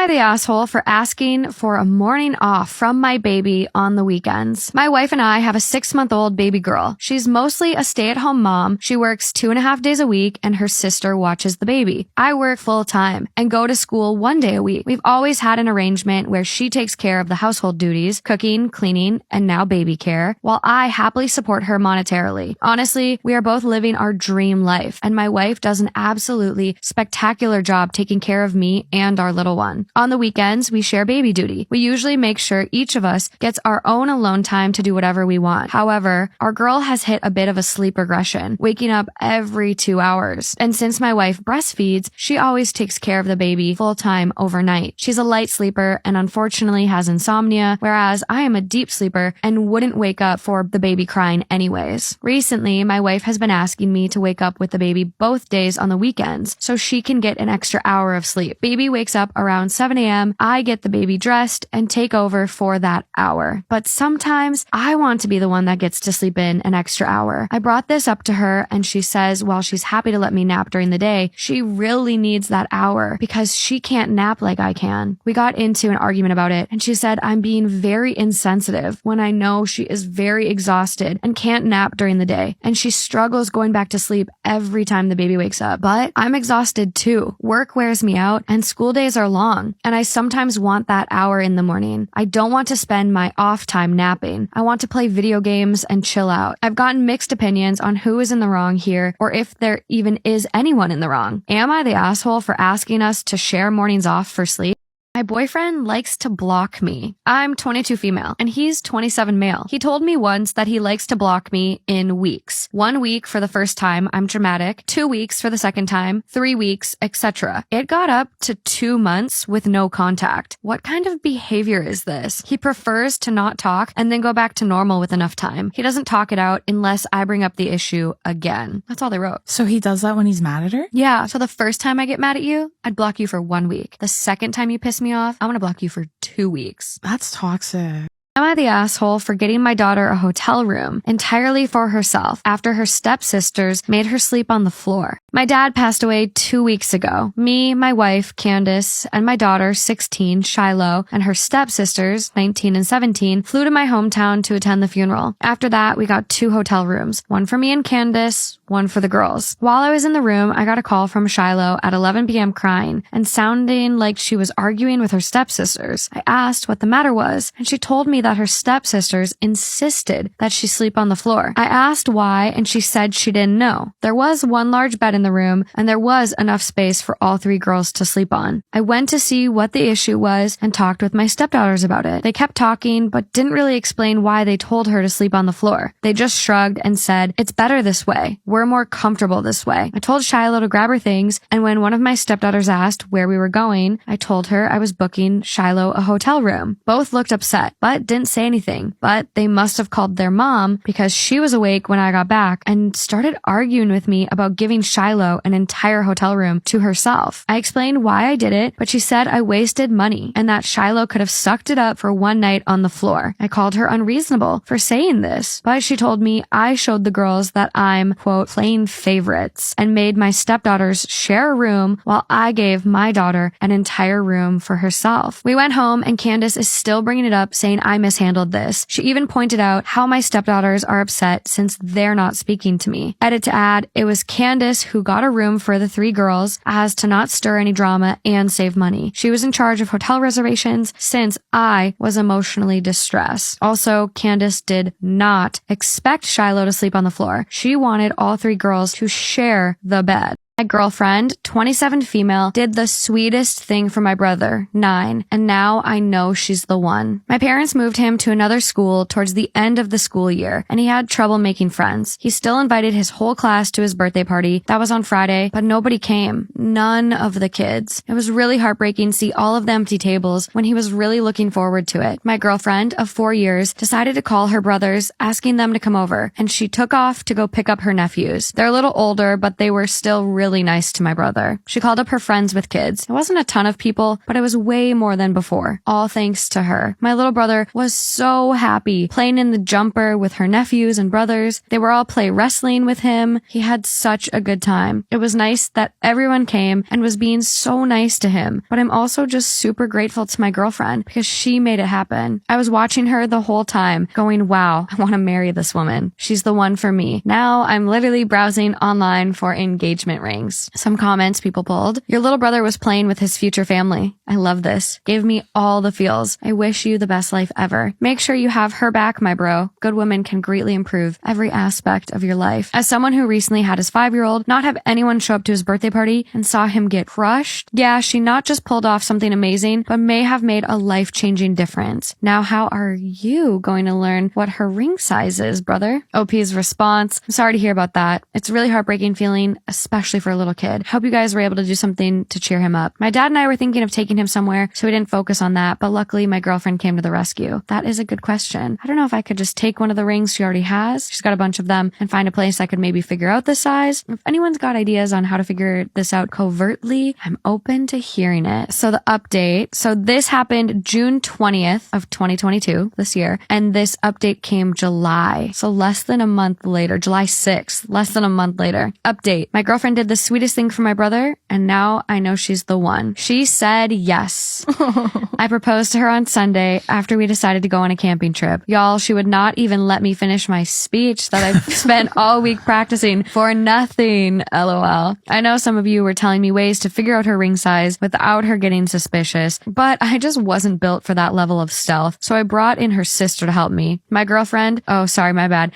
I the asshole for asking for a morning off from my baby on the weekends? My wife and I have a 6-month-old baby girl. She's mostly a stay-at-home mom. She works 2.5 days a week and her sister watches the baby. I work full-time and go to school 1 day a week. We've always had an arrangement where she takes care of the household duties, cooking, cleaning, and now baby care, while I happily support her monetarily. Honestly, we are both living our dream life, and my wife does an absolutely spectacular job taking care of me and our little one. On the weekends, we share baby duty. We usually make sure each of us gets our own alone time to do whatever we want. However, our girl has hit a bit of a sleep regression, waking up every 2 hours. And since my wife breastfeeds, she always takes care of the baby full-time overnight. She's a light sleeper and unfortunately has insomnia, whereas I am a deep sleeper and wouldn't wake up for the baby crying anyways. Recently, my wife has been asking me to wake up with the baby both days on the weekends so she can get an extra hour of sleep. Baby wakes up around 7 a.m. I get the baby dressed and take over for that hour. But sometimes I want to be the one that gets to sleep in an extra hour. I brought this up to her and she says while she's happy to let me nap during the day, she really needs that hour because she can't nap like I can. We got into an argument about it and she said I'm being very insensitive when I know she is very exhausted and can't nap during the day, and she struggles going back to sleep every time the baby wakes up. But I'm exhausted too. Work wears me out and school days are long, and I sometimes want that hour in the morning. I don't want to spend my off time napping. I want to play video games and chill out. I've gotten mixed opinions on who is in the wrong here or if there even is anyone in the wrong. Am I the asshole for asking us to share mornings off for sleep? My boyfriend likes to block me. I'm 22 female and he's 27 male. He told me once that he likes to block me in weeks. 1 week for the first time, I'm dramatic. 2 weeks for the second time. 3 weeks, etc. It got up to 2 months with no contact. What kind of behavior is this? He prefers to not talk and then go back to normal with enough time. He doesn't talk it out unless I bring up the issue again. That's all they wrote. So he does that when he's mad at her? Yeah. So the first time I get mad at you, I'd block you for 1 week. The second time you piss me off, I'm gonna block you for 2 weeks. That's toxic. Am I the asshole for getting my daughter a hotel room entirely for herself after her stepsisters made her sleep on the floor? My dad passed away 2 weeks ago. Me, my wife, Candace, and my daughter, 16, Shiloh, and her stepsisters, 19 and 17, flew to my hometown to attend the funeral. After that, we got 2 hotel rooms, one for me and Candace, one for the girls. While I was in the room, I got a call from Shiloh at 11 p.m. crying and sounding like she was arguing with her stepsisters. I asked what the matter was, and she told me that her stepsisters insisted that she sleep on the floor. I asked why, and she said she didn't know. There was one large bed in the room, and there was enough space for all 3 girls to sleep on. I went to see what the issue was and talked with my stepdaughters about it. They kept talking, but didn't really explain why they told her to sleep on the floor. They just shrugged and said, "It's better this way. We're more comfortable this way." I told Shiloh to grab her things, and when one of my stepdaughters asked where we were going, I told her I was booking Shiloh a hotel room. Both looked upset, but didn't say anything. But they must have called their mom because she was awake when I got back and started arguing with me about giving Shiloh an entire hotel room to herself. I explained why I did it, but she said I wasted money and that Shiloh could have sucked it up for 1 night on the floor. I called her unreasonable for saying this, but she told me I showed the girls that I'm, quote, playing favorites and made my stepdaughters share a room while I gave my daughter an entire room for herself. We went home and Candace is still bringing it up, saying I mishandled this. She even pointed out how my stepdaughters are upset since they're not speaking to me. Edit to add, it was Candace who got a room for the 3 girls as to not stir any drama and save money. She was in charge of hotel reservations since I was emotionally distressed. Also, Candace did not expect Shiloh to sleep on the floor. She wanted all 3 girls to share the bed. My girlfriend, 27 female, did the sweetest thing for my brother, 9, and now I know she's the one. My parents moved him to another school towards the end of the school year, and he had trouble making friends. He still invited his whole class to his birthday party. That was on Friday, but nobody came. None of the kids. It was really heartbreaking to see all of the empty tables when he was really looking forward to it. My girlfriend of 4 years decided to call her brothers, asking them to come over, and she took off to go pick up her nephews. They're a little older, but they were still really really nice to my brother. She called up her friends with kids. It wasn't a ton of people, but it was way more than before. All thanks to her. My little brother was so happy playing in the jumper with her nephews and brothers. They were all play wrestling with him. He had such a good time. It was nice that everyone came and was being so nice to him. But I'm also just super grateful to my girlfriend because she made it happen. I was watching her the whole time going, wow, I want to marry this woman. She's the one for me. Now I'm literally browsing online for engagement rings. Some comments people pulled. Your little brother was playing with his future family. I love this. Gave me all the feels. I wish you the best life ever. Make sure you have her back, my bro. Good women can greatly improve every aspect of your life. As someone who recently had his 5-year-old not have anyone show up to his birthday party and saw him get crushed, yeah, she not just pulled off something amazing, but may have made a life-changing difference. Now, how are you going to learn what her ring size is, brother? OP's response, I'm sorry to hear about that. It's a really heartbreaking feeling, especially for a little kid. Hope you guys were able to do something to cheer him up. My dad and I were thinking of taking him somewhere, so we didn't focus on that, but luckily my girlfriend came to the rescue. That is a good question. I don't know if I could just take one of the rings she already has. She's got a bunch of them and find a place I could maybe figure out the size. If anyone's got ideas on how to figure this out covertly, I'm open to hearing it. So the update. So this happened June 20th of 2022 this year. And this update came July. So less than a month later, July 6th, less than a month later. Update. My girlfriend did the sweetest thing for my brother. And now I know she's the one. She said yes. I proposed to her on Sunday after we decided to go on a camping trip. Y'all, she would not even let me finish my speech that I've spent all week practicing for nothing. LOL. I know some of you were telling me ways to figure out her ring size without her getting suspicious, but I just wasn't built for that level of stealth. So I brought in her sister to help me. My girlfriend,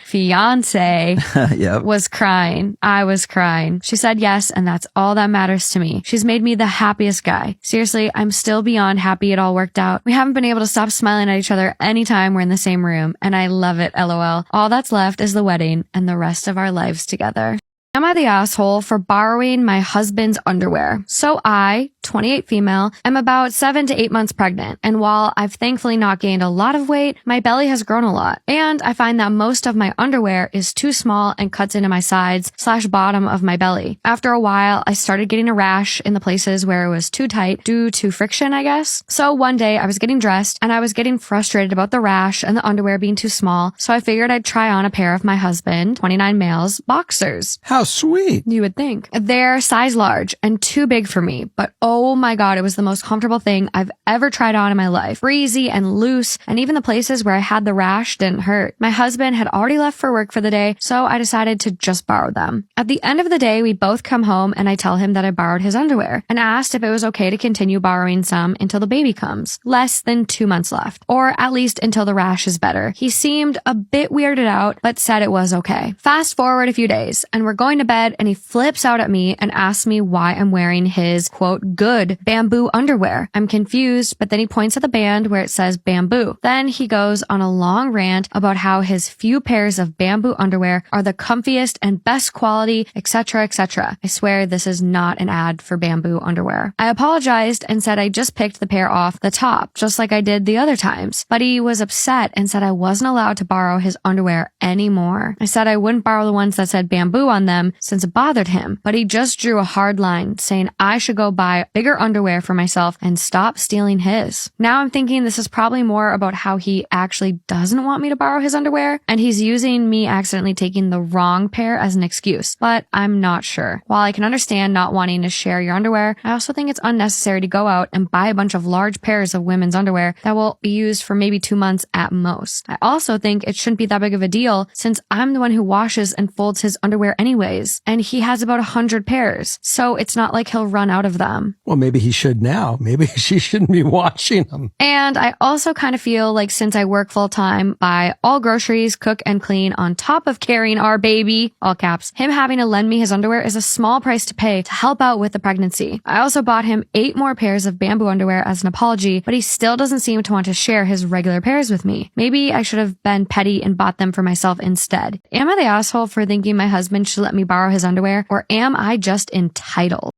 fiance, Yep. was crying. I was crying. She said yes, and that's all that matters to me. She's made me the happiest guy. Seriously, I'm still beyond happy it all worked out. We haven't been able to stop smiling at each other anytime we're in the same room, and I love it, LOL. All that's left is the wedding and the rest of our lives together. Am I the asshole for borrowing my husband's underwear? So I, 28 female, am about 7 to 8 months pregnant. And while I've thankfully not gained a lot of weight, my belly has grown a lot. And I find that most of my underwear is too small and cuts into my sides/bottom of my belly. After a while, I started getting a rash in the places where it was too tight due to friction, I guess. So one day I was getting dressed and I was getting frustrated about the rash and the underwear being too small. So I figured I'd try on a pair of my husband, 29 males, boxers. How sweet. You would think. They're size large and too big for me, but oh my god, it was the most comfortable thing I've ever tried on in my life. Breezy and loose, and even the places where I had the rash didn't hurt. My husband had already left for work for the day, so I decided to just borrow them. At the end of the day, we both come home and I tell him that I borrowed his underwear and asked if it was okay to continue borrowing some until the baby comes. Less than 2 months left, or at least until the rash is better. He seemed a bit weirded out, but said it was okay. Fast forward a few days, and we're going to bed and he flips out at me and asks me why I'm wearing his, quote, good bamboo underwear. I'm confused, but then he points at the band where it says bamboo. Then he goes on a long rant about how his few pairs of bamboo underwear are the comfiest and best quality, etc., etc. I swear this is not an ad for bamboo underwear. I apologized and said I just picked the pair off the top, just like I did the other times. But he was upset and said I wasn't allowed to borrow his underwear anymore. I said I wouldn't borrow the ones that said bamboo on them since it bothered him, but he just drew a hard line saying I should go buy bigger underwear for myself and stop stealing his. Now I'm thinking this is probably more about how he actually doesn't want me to borrow his underwear and he's using me accidentally taking the wrong pair as an excuse, but I'm not sure. While I can understand not wanting to share your underwear, I also think it's unnecessary to go out and buy a bunch of large pairs of women's underwear that will be used for maybe 2 months at most. I also think it shouldn't be that big of a deal since I'm the one who washes and folds his underwear anyways, and he has about 100 pairs, so it's not like he'll run out of them. Well, maybe he should now. Maybe she shouldn't be watching them. And I also kind of feel like since I work full time, buy all groceries, cook and clean on top of carrying our baby, all caps, him having to lend me his underwear is a small price to pay to help out with the pregnancy. I also bought him 8 more pairs of bamboo underwear as an apology, but he still doesn't seem to want to share his regular pairs with me. Maybe I should have been petty and bought them for myself instead. Am I the asshole for thinking my husband should let me borrow his underwear, or am I just entitled?